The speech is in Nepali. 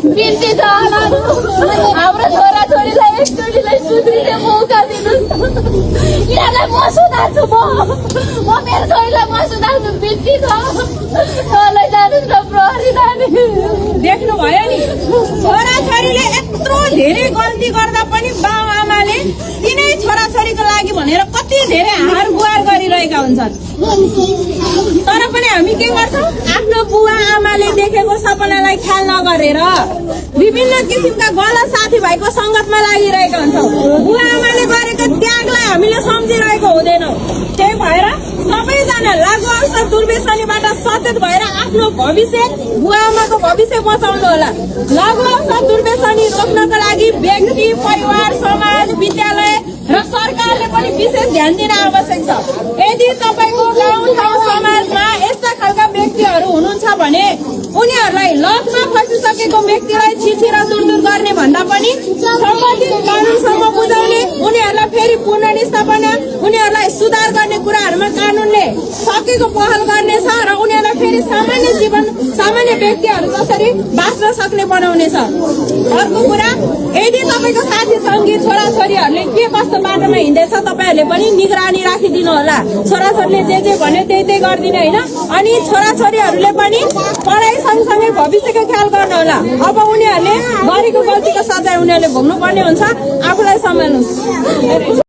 बिन्ती छ हाम्रो छोराछोरीलाई एकचोटिलाई सुध्रिने मौका दिनुहोस्। यिनीहरूलाई म सुधार्छु, म मेरो छोरीलाई म सुधार्छु, बिन्ती छ। तलै जानुहोस् न प्रहरी नानी। देख्नु भयो नि, छोराछोरीले यत्रो धेरै गल्ती गर्दा पनि बाउ आमाले तिनै छोराछोरीको लागि भनेर कति धेरै हार गुहार गरिरहेका हुन्छन्। तर पनि हामी के गर्छौँ? आफ्नो बुवा आमाले देखेको सपनालाई ख्याल नगरेर विभिन्न किसिमका गलत साथीभाइको सङ्गतमा लागिरहेका हुन्छौँ। बुवा आमाले गरेको त्यागलाई हामीले सम्झिरहेको हुँदैनौँ। त्यही भएर सबैजना लागु अवसर दुर्व्यसनीबाट सचेत भएर आफ्नो भविष्य, बुवा आमाको भविष्य बचाउनु होला। लागु अवसर दुर्व्यसनी रोक्नको लागि व्यक्ति, परिवार, समाज, विद्यालय र सरकारले पनि विशेष ध्यान दिन आवश्यक छ। यदि तपाईको गाउँ ठाउँ समाजमा यस्ता खालका व्यक्तिहरू हुनुहुन्छ भने उनीहरूलाई लतमा फसिसकेको व्यक्तिलाई छिछि र दुरदुर गर्ने भन्दा पनि सम्बन्धित कानूनसम्म बुझाउने, उनीहरूलाई फेरि पुनर्स्थापना, उनीहरूलाई सुधार गर्ने कुराहरूमा कानूनले सकेको पहल गर्नेछ र उनीहरूलाई फेरि सामान्य जीवन, सामान्य व्यक्तिहरू जसरी बाँच्न सक्ने बनाउनेछ। अर्को कुरा, यदि तपाईँको साथी सङ्गी छोराछोरीहरूले के कस्तो बाटोमा हिँड्दैछ तपाईँहरूले पनि निगरानी राखिदिनु होला। छोराछोरीले जे भन्यो त्यही गरिदिने होइन। अनि छोराछोरीहरूले पनि पढाइ सँगसँगै भविष्यको ख्याल गर्नु होला। अब उनीहरूले गरेको गल्तीको सजाय उनीहरूले भोग्नुपर्ने हुन्छ। आफूलाई सम्हाल्नुहोस्।